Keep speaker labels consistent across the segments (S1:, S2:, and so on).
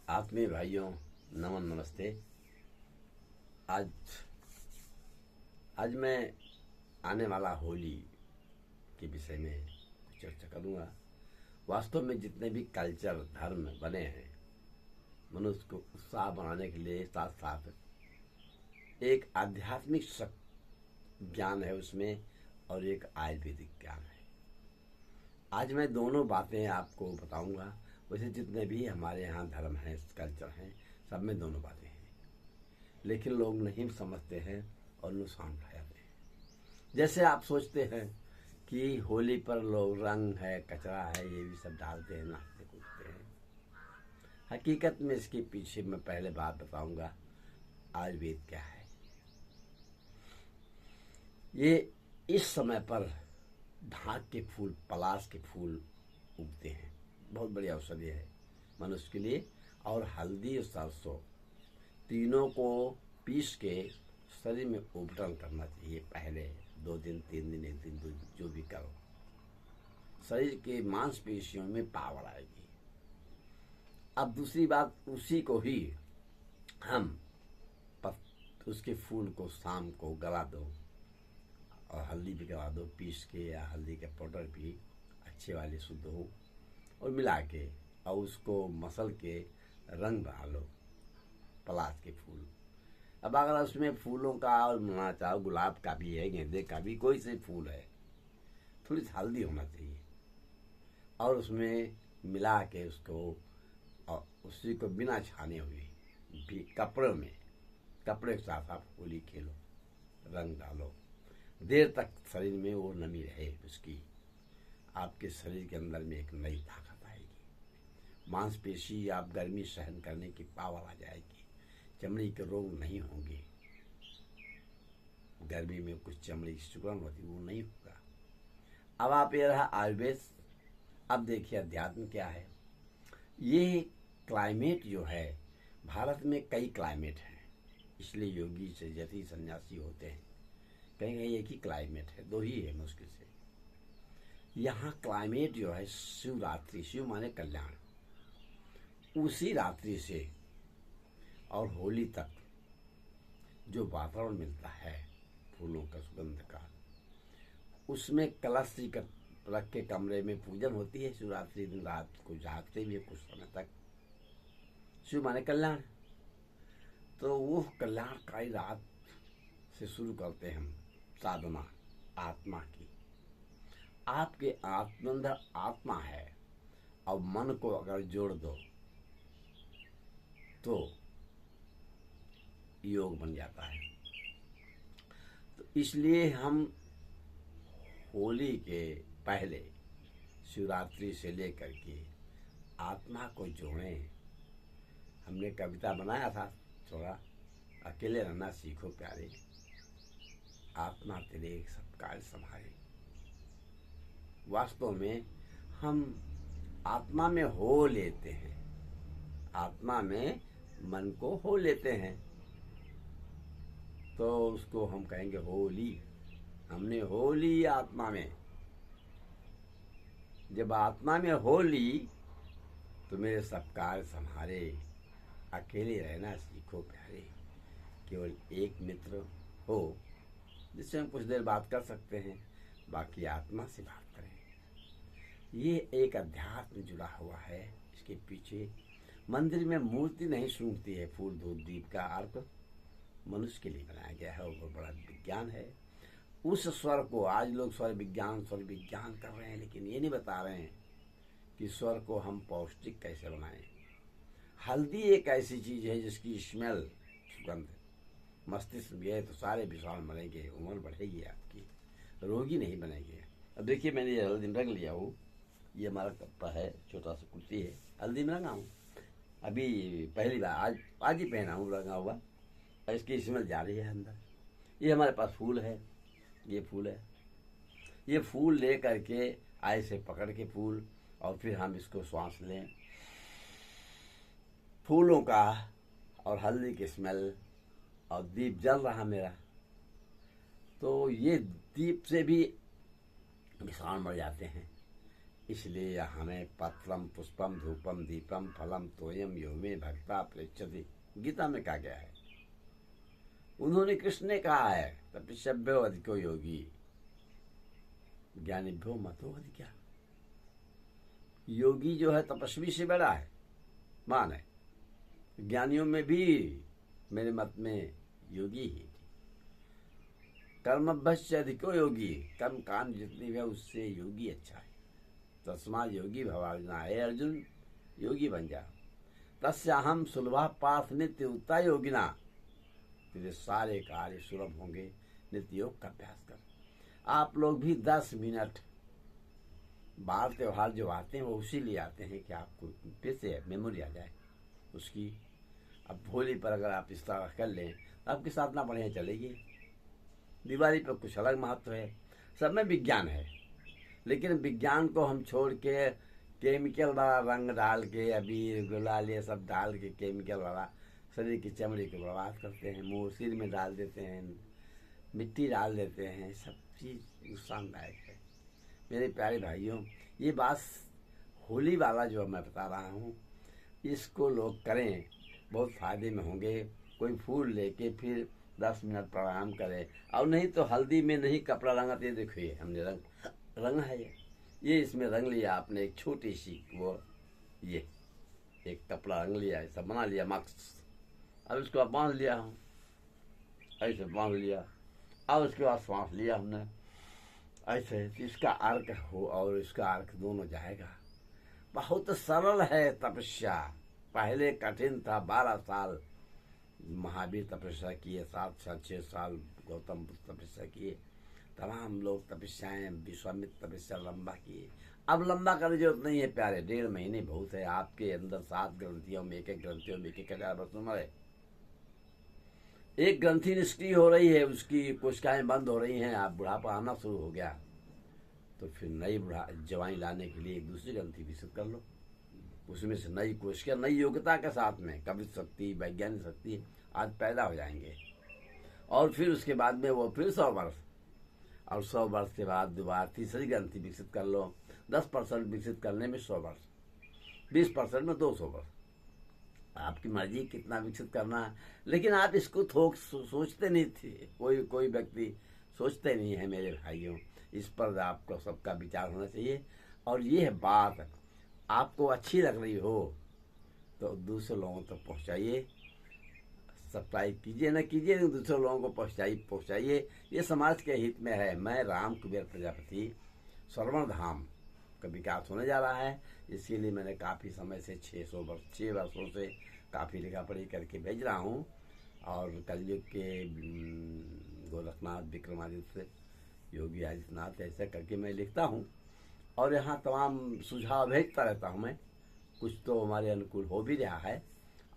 S1: आत्मीय भाइयों, नमन नमस्ते। आज आज मैं आने वाला होली के विषय में चर्चा करूंगा। वास्तव में जितने भी कल्चर धर्म बने हैं, मनुष्य को उत्साह बनाने के लिए साथ साथ एक आध्यात्मिक ज्ञान है उसमें और एक आयुर्वेदिक ज्ञान है। आज मैं दोनों बातें आपको बताऊंगा। वैसे जितने भी हमारे यहाँ धर्म हैं, कल्चर हैं, सब में दोनों बातें हैं, लेकिन लोग नहीं समझते हैं और नुकसान उठा जाते हैं। जैसे आप सोचते हैं कि होली पर लोग रंग है, कचरा है, ये भी सब डालते हैं, नाचते कूदते हैं। हकीकत में इसके पीछे मैं पहले बात बताऊंगा, आयुर्वेद क्या है। ये इस समय पर ढाक के फूल, पलाश के फूल उगते हैं, बहुत बड़ी औषधि है मनुष्य के लिए। और हल्दी और सरसों तीनों को पीस के शरीर में उपटन करना चाहिए। पहले 2 दिन 3 दिन 1 दिन जो भी करो, शरीर के मांसपेशियों में पावर आएगी। अब दूसरी बात, उसी को ही हम उसके फूल को शाम को गला दो और हल्दी भी गला दो पीस के, या हल्दी के पाउडर भी अच्छे वाले शुद्ध हो, और मिला के और उसको मसल के रंग बना लो पलाश के फूल। अब अगर उसमें फूलों का और मिलाना चाहो, गुलाब का भी है, गेंदे का भी, कोई से फूल है, थोड़ी सी हल्दी होना चाहिए और उसमें मिला के उसको, और उसी को बिना छाने हुए भी कपड़े के साथ आप होली खेलो, रंग डालो, देर तक शरीर में वो नमी रहे उसकी। आपके शरीर के अंदर में एक नई ताकत आएगी, मांसपेशी आप गर्मी सहन करने की पावर आ जाएगी, चमड़ी के रोग नहीं होंगे। गर्मी में कुछ चमड़ी की सिकुड़न होती, वो नहीं होगा। अब आप ये रहा आयुर्वेद। अब देखिए अध्यात्म क्या है। ये क्लाइमेट जो है, भारत में कई क्लाइमेट हैं, इसलिए योगी से जति सन्यासी होते हैं। कहीं कहीं एक ही क्लाइमेट है, 2 ही है मुश्किल से। यहाँ क्लाइमेट जो है, शिवरात्रि, शिव माने कल्याण, उसी रात्रि से और होली तक जो वातावरण मिलता है फूलों का, सुगंध का, उसमें कलश रख के कमरे में पूजन होती है। शिवरात्रि दिन रात को जागते भी है कुछ समय तक। शिव माने कल्याण, तो वो कल्याणकारी रात से शुरू करते हैं हम साधना आत्मा की। आपके अंदर आत्मा है और मन को अगर जोड़ दो तो योग बन जाता है। तो इसलिए हम होली के पहले, शिवरात्रि से लेकर के आत्मा को जोड़ें। हमने कविता बनाया था थोड़ा, अकेले रहना सीखो प्यारे, आत्मा तेरे सब कार्य संभाले। वास्तव में हम आत्मा में हो लेते हैं, आत्मा में मन को हो लेते हैं, तो उसको हम कहेंगे होली। हमने हो ली आत्मा में। जब आत्मा में हो ली तो मेरे सब कार्य संभाले, अकेले रहना सीखो प्यारे। केवल एक मित्र हो जिससे हम कुछ देर बात कर सकते हैं, बाकी आत्मा से बात करें। ये एक अध्यात्म जुड़ा हुआ है। इसके पीछे मंदिर में मूर्ति नहीं सूंघती है, फूल धूप दीप का अर्थ मनुष्य के लिए बनाया गया है, और बड़ा विज्ञान है। उस स्वर को आज लोग स्वर विज्ञान कर रहे हैं, लेकिन ये नहीं बता रहे हैं कि स्वर को हम पौष्टिक कैसे बनाएं। हल्दी एक ऐसी चीज है जिसकी स्मेल, सुगंध मस्तिष्क में है तो सारे विषाणु मरेंगे, उम्र बढ़ेगी आपकी, रोगी नहीं बनेंगे। अब देखिए मैंने ये हल्दी रंग लिया हूँ, ये हमारा कपड़ा है, छोटा सा कुर्ती है, हल्दी में रंगा हूँ। अभी पहली बार आज ही पहना हूँ रंगा हुआ, इसकी स्मेल जा रही है अंदर। ये हमारे पास फूल है, ये फूल है, ये फूल ले करके ऐसे पकड़ के फूल, और फिर हम इसको श्वास लें, फूलों का और हल्दी की स्मेल, और दीप जल रहा मेरा, तो ये दीप से भी विषाणु मर जाते हैं। इसलिए हमें पत्रम पुष्पम धूपम दीपम फलम तोयम यो मे भक्ता प्रेक्षति, गीता में कहा गया है। उन्होंने, कृष्ण ने कहा है, तपस्यभ्यो अधिको योगी ज्ञानीभ्यो मतो अधिका। योगी जो है तपस्वी से बड़ा है, मान है। ज्ञानियों में भी मेरे मत में योगी ही। कर्मभ्यस्य अधिको योगी, कर्म काम जितनी है उससे योगी अच्छा है। तस्मात् योगी भवार्जुन, हे अर्जुन योगी बन जा। तस्याहम सुलभा पार्थ नित्य उक्ता योगिना, तेरे सारे कार्य सुलभ होंगे। नित्य योग का अभ्यास कर। आप लोग भी 10 मिनट, बाहर त्योहार जो आते हैं वो उसी लिए आते हैं कि आपको फिर से मेमोरी आ जाए उसकी। अब होली पर अगर आप इस तरह कर लें तो आपकी साधना बढ़िया चलेगी। दिवाली पर कुछ अलग महत्व है। सब में विज्ञान है, लेकिन विज्ञान को हम छोड़ के केमिकल वाला रंग डाल के, अबीर गुलाल ये सब डाल के केमिकल वाला शरीर की चमड़ी को बर्बाद करते हैं। मुँह सिर में डाल देते हैं, मिट्टी डाल देते हैं, सब चीज़ नुकसानदायक है। मेरे प्यारे भाइयों, ये बात होली वाला जो मैं बता रहा हूँ, इसको लोग करें, बहुत फायदे में होंगे। कोई फूल लेके फिर 10 मिनट प्राणायाम करें। और नहीं तो हल्दी में नहीं कपड़ा रंगा, ये देखिए हमने रंग है ये इसमें रंग लिया आपने, एक छोटी सी वो ये एक कपड़ा रंग लिया, ऐसा बना लिया मास्क। अब इसको बांध लिया हूँ, ऐसे बांध लिया। अब उसके बाद सांस लिया हमने ऐसे, इसका अर्क हो और इसका अर्क दोनों जाएगा। बहुत सरल है तपस्या। पहले कठिन था, 12 साल महावीर तपस्या किए, 7 साल 6 साल गौतम बुद्ध तपस्या किए, तमाम लोग तपस्याएं, विश्वामित्र तपस्या लंबा किए। अब लंबा करने की जरूरत नहीं है प्यारे, 1.5 महीने बहुत है। आपके अंदर 7 ग्रंथियों में, एक ग्रंथियों में 1,000 वर्ष उम्र है। एक ग्रंथि निष्क्रिय हो रही है, उसकी कोशिकाएं बंद हो रही हैं, आप बुढ़ापा आना शुरू हो गया, तो फिर नई जवानी लाने के लिए एक दूसरी ग्रंथि विकसित कर लो। उसमें से नई कोशिका, नई योग्यता के साथ में कवि शक्ति, वैज्ञानिक शक्ति आज पैदा हो जाएंगे। और फिर उसके बाद में वो फिर 100 वर्ष, और 100 वर्ष के बाद दोबारा तीसरी ग्रंथि विकसित कर लो। 10% विकसित करने में 100 वर्ष, 20% में 200 वर्ष, आपकी मर्जी कितना विकसित करना है। लेकिन आप इसको थोक सोचते नहीं थे, कोई व्यक्ति सोचते नहीं है मेरे भाइयों। इस पर आपको सबका विचार होना चाहिए। और ये बात आपको अच्छी लग रही हो तो दूसरे लोगों तक पहुंचाइए, सब्सक्राइब कीजिए, न कीजिए, दूसरे लोगों को पहुंचाइए। ये समाज के हित में है। मैं राम कुबेर प्रजापति श्रवण धाम का विकास होने जा रहा है, इसके लिए मैंने काफ़ी समय से 6 वर्षों से काफ़ी लिखा पढ़ी करके भेज रहा हूँ। और कलयुग के गोरखनाथ, विक्रमादित्य, योगी आदित्यनाथ, ऐसा करके मैं लिखता हूँ। और यहाँ तमाम सुझाव भेजता रहता हूँ मैं। कुछ तो हमारे अनुकूल हो भी रहा है।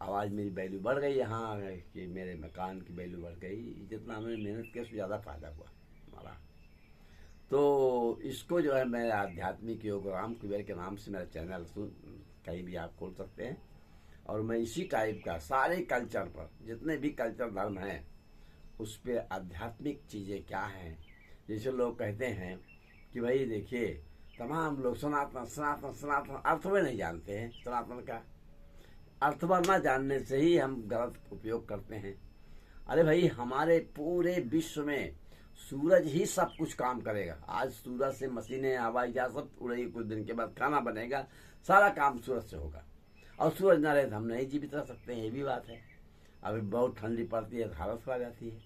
S1: आवाज़ मेरी वैल्यू बढ़ गई यहाँ कि मेरे मकान की वैल्यू बढ़ गई। जितना हमने मेहनत किया उससे ज़्यादा फायदा हुआ हमारा। तो इसको जो है मैं आध्यात्मिक योग राम कुबेर के नाम से मेरा चैनल कहीं भी आप खोल सकते हैं। और मैं इसी टाइप का सारे कल्चर पर, जितने भी कल्चर धर्म हैं, उस पर आध्यात्मिक चीज़ें क्या हैं। जैसे लोग कहते हैं कि भाई देखिए, तमाम लोग सनातन सनातन सनातन अर्थ में नहीं जानते हैं। सनातन का अर्थ न जानने से ही हम गलत उपयोग करते हैं। अरे भाई, हमारे पूरे विश्व में सूरज ही सब कुछ काम करेगा। आज सूरज से मशीनें, हवाई जहाज सब उड़ेगी, कुछ दिन के बाद खाना बनेगा, सारा काम सूरज से होगा। और सूरज ना रहे तो हम नहीं जीवित रह सकते हैं, ये भी बात है। अभी बहुत ठंडी पड़ती है तो हालत खराब जाती है,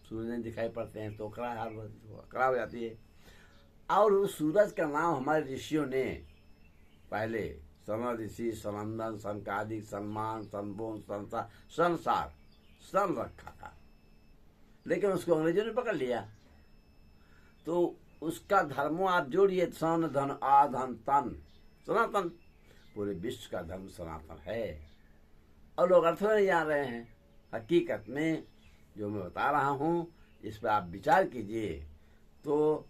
S1: सूरज नहीं दिखाई पड़ते हैं तो खराब हो जाती है। और उस सूरज का नाम हमारे ऋषियों ने पहले सन ऋषि, सनंदन, सनकादिक, सनमान, सनबोन, संसार सन रखा था, लेकिन उसको अंग्रेजों ने पकड़ लिया। तो उसका धर्मों आप जोड़िए, सन धन आधन तन सनातन, पूरे विश्व का धर्म सनातन है। और लोग अर्थ में नहीं जान रहे हैं। हकीकत में जो मैं बता रहा हूँ, इस पर आप विचार कीजिए तो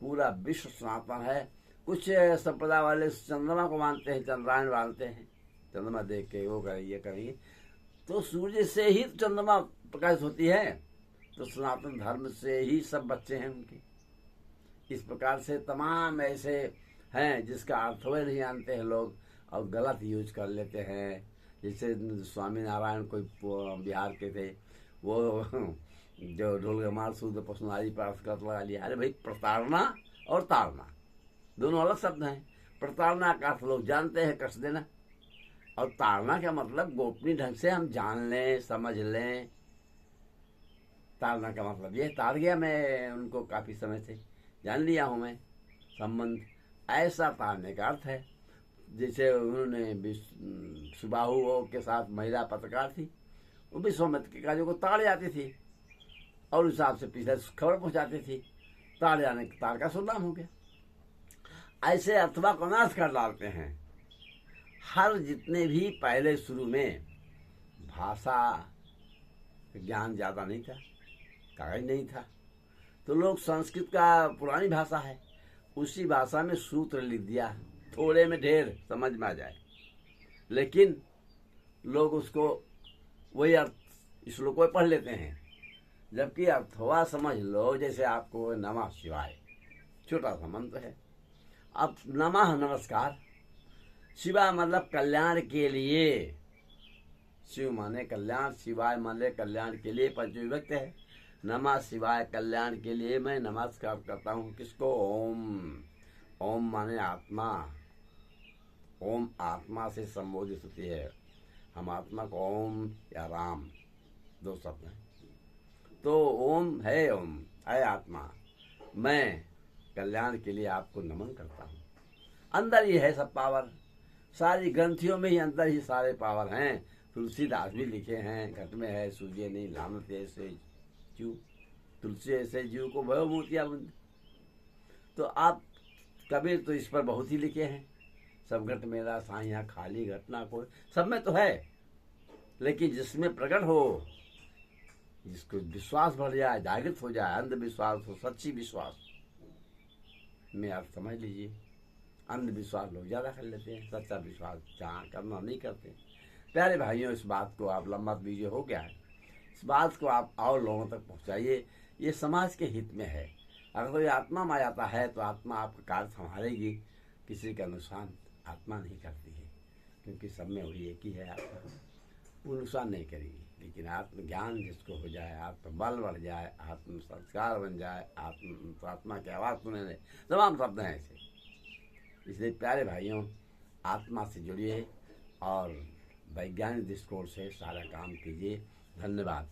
S1: पूरा विश्व सनातन है। कुछ संप्रदाय वाले चंद्रमा को मानते हैं, चंद्रायण मानते हैं, चंद्रमा देख के वो करेंगे ये करेंगे। तो सूर्य से ही चंद्रमा प्रकाशित होती है, तो सनातन धर्म से ही सब बच्चे हैं उनके। इस प्रकार से तमाम ऐसे हैं जिसका अर्थ वे नहीं जानते हैं लोग और गलत यूज कर लेते हैं। जैसे स्वामी नारायण कोई बिहार के थे, वो जो ढोल मार सूद पसनारी पर अर्थ लगा लिया। अरे भाई, प्रताड़ना और ताड़ना दोनों अलग शब्द हैं। प्रताड़ना का अर्थ लोग जानते हैं, कष्ट देना, और ताड़ना का मतलब गोपनीय ढंग से हम जान लें, समझ लें। ताड़ना का मतलब ये ताड़ गया, मैं उनको काफी समय से जान लिया हूं मैं संबंध, ऐसा ताड़ने का अर्थ है। जैसे उन्होंने सुबाहु के साथ महिला पत्रकार थी, वो विश्वामित्र के कार्यों को ताड़ जाती थी और उस हिसाब से पीछे खबर पहुंचाती थी। ताड़ जाने ताड़ का सुनाम हो गया। ऐसे अथवा को अनर्थ कर डालते हैं। हर जितने भी पहले शुरू में भाषा ज्ञान ज्यादा नहीं था, कागज नहीं था, तो लोग संस्कृत का पुरानी भाषा है, उसी भाषा में सूत्र लिख दिया, थोड़े में ढेर समझ में आ जाए। लेकिन लोग उसको वही अर्थ श्लोक में पढ़ लेते हैं, जबकि अर्थवा समझ लो। जैसे आपको नमः शिवाय छोटा सा मंत्र है। अब नमः नमस्कार, शिवा मतलब कल्याण के लिए, शिव माने कल्याण, शिवाय माने कल्याण के लिए, पंचविभक्त है। नमः शिवाय, कल्याण के लिए मैं नमस्कार करता हूँ। किसको? ओम। ओम माने आत्मा। ओम आत्मा से संबोधित होती है। हम आत्मा को ओम या राम दो शब्द हैं। तो ओम है, ओम है आत्मा। मैं कल्याण के लिए आपको नमन करता हूँ। अंदर ही है सब पावर, सारी ग्रंथियों में ही अंदर ही सारे पावर हैं। तुलसीदास भी लिखे हैं, घट में है सूर्य नहीं लानत ऐसे जीव, तुलसी ऐसे जीव को भयो मोतिया बुंद। तो आप कबीर तो इस पर बहुत ही लिखे हैं, सब घट मेरा साइया खाली घटना को, सब में तो है। लेकिन जिसमें प्रकट हो, जिसको विश्वास बढ़ जाए, जागृत हो जाए, अंधविश्वास हो सच्ची विश्वास में अर्थ समझ लीजिए। अंधविश्वास लोग ज्यादा कर लेते हैं, सच्चा विश्वास जहाँ करना नहीं करते। प्यारे भाइयों, इस बात को आप, लंबा वीडियो हो गया है, इस बात को आप और लोगों तक पहुंचाइए। ये समाज के हित में है। अगर कोई आत्मा में जाता है तो आत्मा आपका कार्य संभालेगी, किसी का नुकसान आत्मा नहीं करती है, क्योंकि सब में वही एक ही है आत्मा, वो नुकसान नहीं करेगी। लेकिन आत्मज्ञान जिसको हो जाए, आत्मबल बढ़ जाए, आत्म संस्कार बन जाए, आत्मा की आवाज़ सुने, तमाम शब्द हैं ऐसे। इसलिए प्यारे भाइयों, आत्मा से जुड़िए और वैज्ञानिक दृष्टिकोण से सारा काम कीजिए। धन्यवाद।